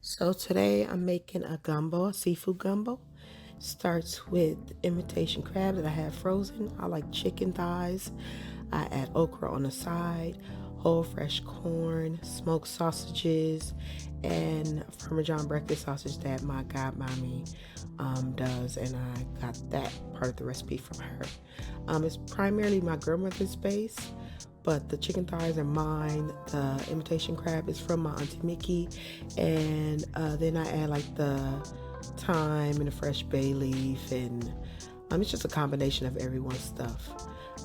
So today I'm making a gumbo, a seafood gumbo. Starts with imitation crab that I have frozen. I like chicken thighs. I add okra on the side, whole fresh corn, smoked sausages, and Parmesan breakfast sausage that my godmommy does, and I got that part of the recipe from her. It's primarily my grandmother's base, but the chicken thighs are mine. The imitation crab is from my auntie Mickey, and then I add like the thyme and the fresh bay leaf, and it's just a combination of everyone's stuff.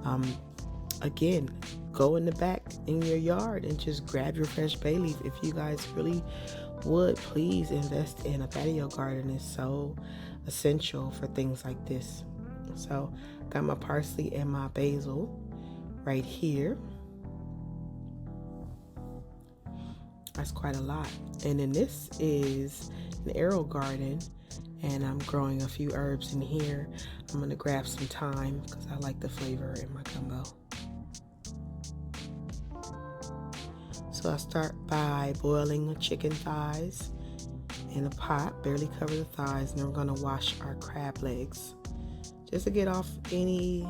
Um, Again, go in the back in your yard and just grab your fresh bay leaf. If you guys really would, please invest in a patio garden. It's so essential for things like this. So, got my parsley and my basil right here. That's quite a lot. And then this is an AEROGARDEN, and I'm growing a few herbs in here. I'm gonna grab some thyme because I like the flavor in my gumbo. So I start by boiling the chicken thighs in a pot, barely cover the thighs, and then we're gonna wash our crab legs just to get off any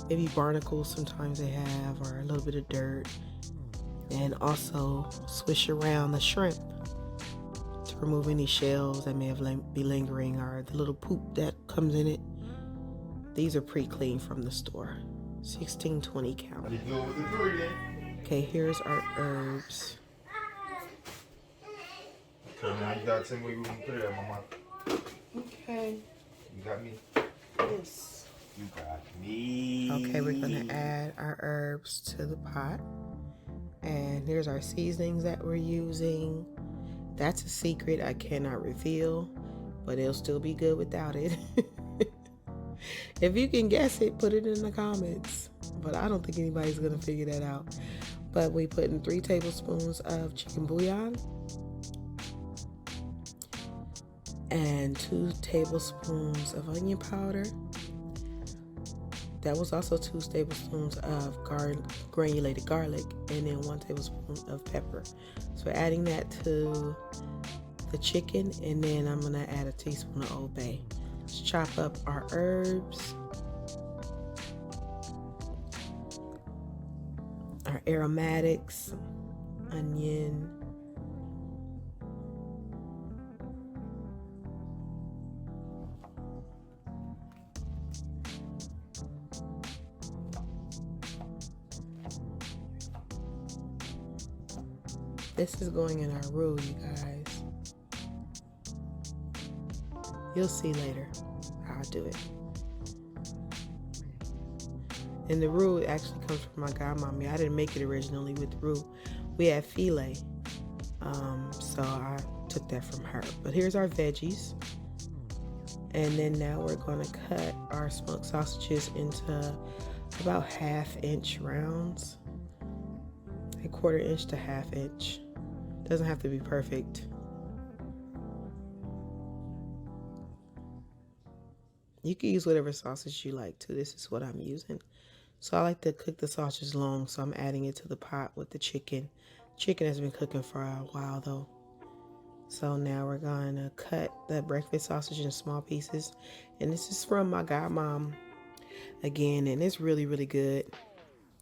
maybe barnacles sometimes they have, or a little bit of dirt, and also swish around the shrimp to remove any shells that may have be lingering, or the little poop that comes in it. These are pre-cleaned from the store. 16-20 count. Okay, here's our herbs. Okay, now you gotta tell me where we can put it at, mama. Okay. You got me? Yes. You got me. Okay, we're gonna add our herbs to the pot. And here's our seasonings that we're using. That's a secret I cannot reveal, but it'll still be good without it. If you can guess it, put it in the comments. But I don't think anybody's gonna figure that out. But we put in 3 tablespoons of chicken bouillon and 2 tablespoons of onion powder. That was also 2 tablespoons of granulated garlic, and then 1 tablespoon of pepper. So we're adding that to the chicken, and then I'm gonna add a teaspoon of Old Bay. Let's chop up our herbs, our aromatics, onion, this is going in our roux, you guys. You'll see later how I do it. And the roux actually comes from my godmommy. I didn't make it originally with roux. We had filet, so I took that from her. But here's our veggies. And then now we're gonna cut our smoked sausages into about 1/2 inch rounds. A 1/4 inch to 1/2 inch. Doesn't have to be perfect. You can use whatever sausage you like too. This is what I'm using. So I like to cook the sausage long, so I'm adding it to the pot with the chicken. Chicken has been cooking for a while though. So now we're gonna cut the breakfast sausage in small pieces. And this is from my godmom again, and it's really, really good.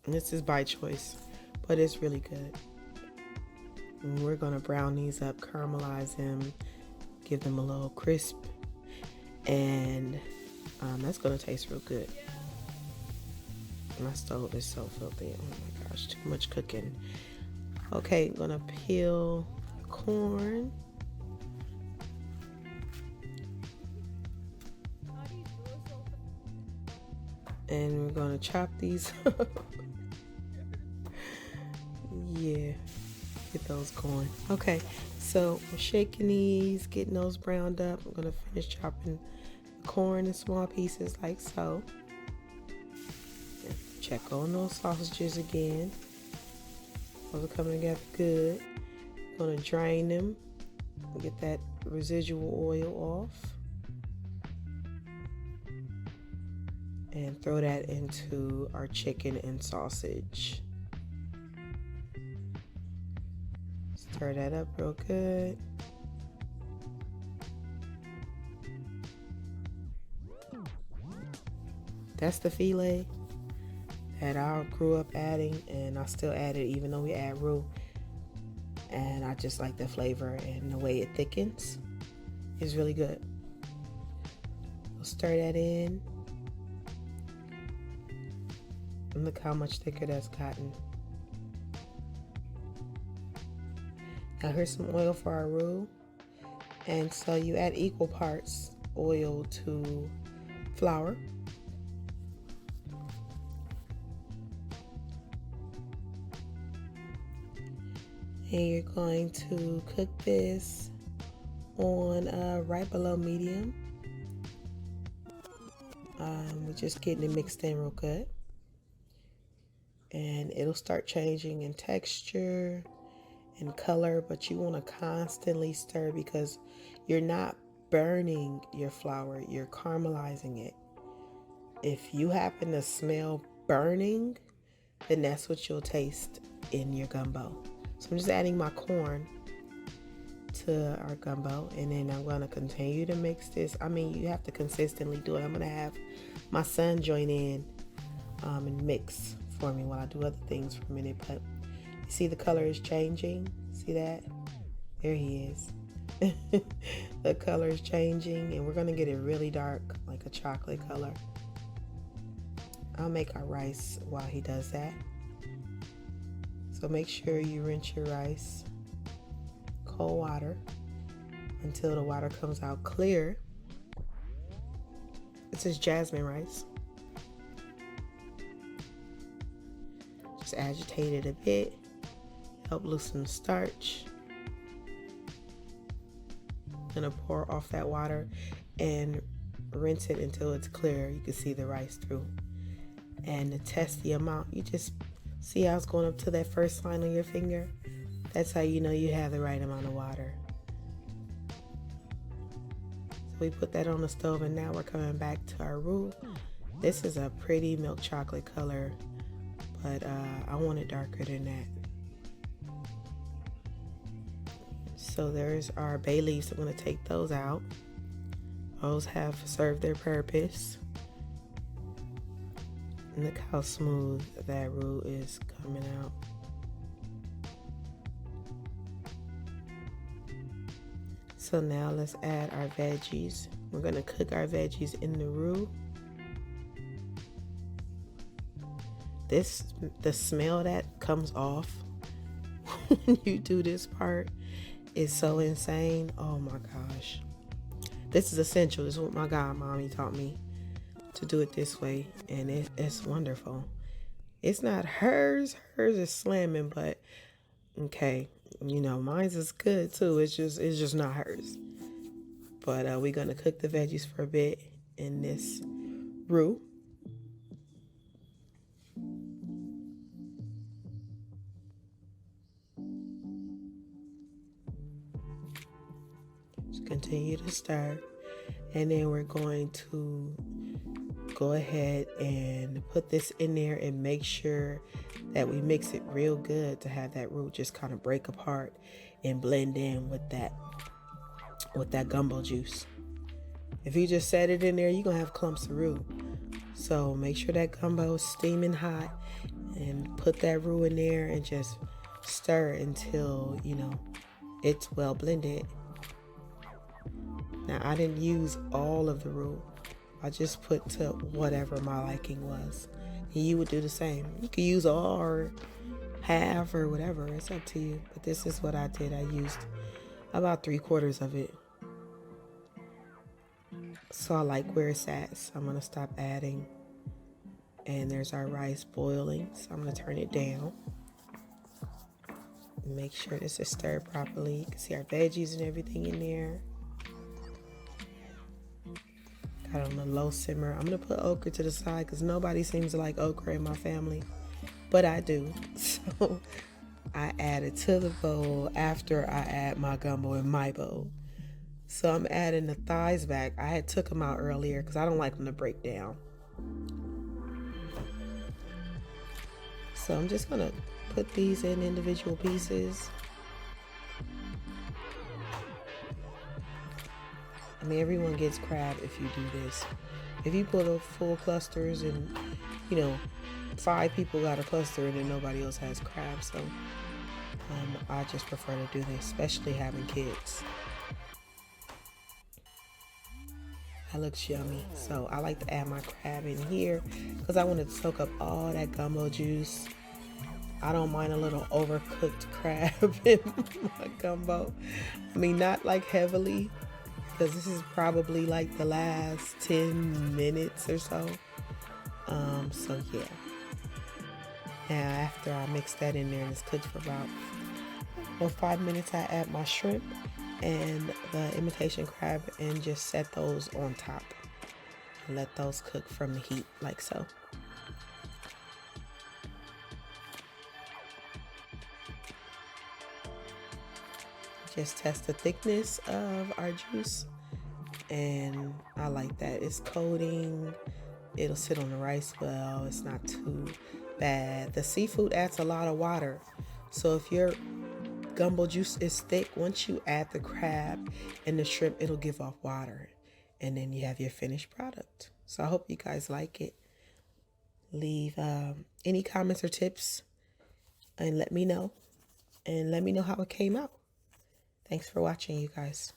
And this is by choice, but it's really good. And we're gonna brown these up, caramelize them, give them a little crisp, and that's gonna taste real good. My stove is so filthy. Oh my gosh, too much cooking. Okay, I'm gonna peel corn. And we're gonna chop these up. Yeah, get those going. Okay, so we're shaking these, getting those browned up. I'm gonna finish chopping the corn in small pieces like so. Check on those sausages again. Those are coming together good. I'm gonna drain them and get that residual oil off. And throw that into our chicken and sausage. Stir that up real good. That's the filet that I grew up adding, and I still add it even though we add roux. And I just like the flavor and the way it thickens. It's really good. We'll stir that in. And look how much thicker that's gotten. Now here's some oil for our roux. And so you add equal parts oil to flour. And you're going to cook this on right below medium. We're just getting it mixed in real good. And it'll start changing in texture and color, but you want to constantly stir because you're not burning your flour, you're caramelizing it. If you happen to smell burning, then that's what you'll taste in your gumbo. So I'm just adding my corn to our gumbo, and then I'm going to continue to mix this. I mean, you have to consistently do it. I'm going to have my son join in and mix for me while I do other things for a minute. But you see the color is changing. See that? There he is. The color is changing, and we're going to get it really dark, like a chocolate color. I'll make our rice while he does that. So make sure you rinse your rice, cold water, until the water comes out clear. This is jasmine rice. Just agitate it a bit, help loosen the starch. I'm gonna pour off that water and rinse it until it's clear. You can see the rice through. And to test the amount, you just see how it's going up to that first line on your finger. That's how you know you have the right amount of water. So we put that on the stove, and now we're coming back to our roux. This is a pretty milk chocolate color, but I want it darker than that. So there's our bay leaves. I'm going to take those out. Those have served their purpose. And look how smooth that roux is coming out. So now let's add our veggies. We're going to cook our veggies in the roux. The smell that comes off when you do this part is so insane. Oh my gosh. This is essential. This is what my godmommy taught me, to do it this way, and it's wonderful. It's not hers. Hers is slamming, but okay, you know, mine's is good too. It's just not hers. But we're gonna cook the veggies for a bit in this roux. Just continue to stir, and then we're going to go ahead and put this in there and make sure that we mix it real good to have that roux just kind of break apart and blend in with that gumbo juice. If you just set it in there, you're gonna have clumps of roux. So make sure that gumbo is steaming hot, and put that roux in there and just stir until you know it's well blended. Now I didn't use all of the roux. I just put to whatever my liking was. And you would do the same. You could use all or half or whatever. It's up to you. But this is what I did. I used about 3/4 of it. So I like where it's at. So I'm going to stop adding. And there's our rice boiling. So I'm going to turn it down. Make sure this is stirred properly. You can see our veggies and everything in there. Got it on a low simmer. I'm going to put okra to the side because nobody seems to like okra in my family. But I do. So I add it to the bowl after I add my gumbo in my bowl. So I'm adding the thighs back. I had took them out earlier because I don't like them to break down. So I'm just going to put these in individual pieces. I mean, everyone gets crab if you do this. If you put a full clusters and, you know, 5 people got a cluster and then nobody else has crab, so I just prefer to do this, especially having kids. That looks yummy. So I like to add my crab in here because I want to soak up all that gumbo juice. I don't mind a little overcooked crab in my gumbo. I mean, not like heavily, because this is probably like the last 10 minutes or so. So yeah. Now after I mix that in there and it's cooked for about 5 minutes, I add my shrimp and the imitation crab and just set those on top and let those cook from the heat like so. Just test the thickness of our juice, and I like that. It's coating, it'll sit on the rice well, it's not too bad. The seafood adds a lot of water, so if your gumbo juice is thick, once you add the crab and the shrimp, it'll give off water, and then you have your finished product. So I hope you guys like it. Leave any comments or tips and let me know, how it came out. Thanks for watching, you guys.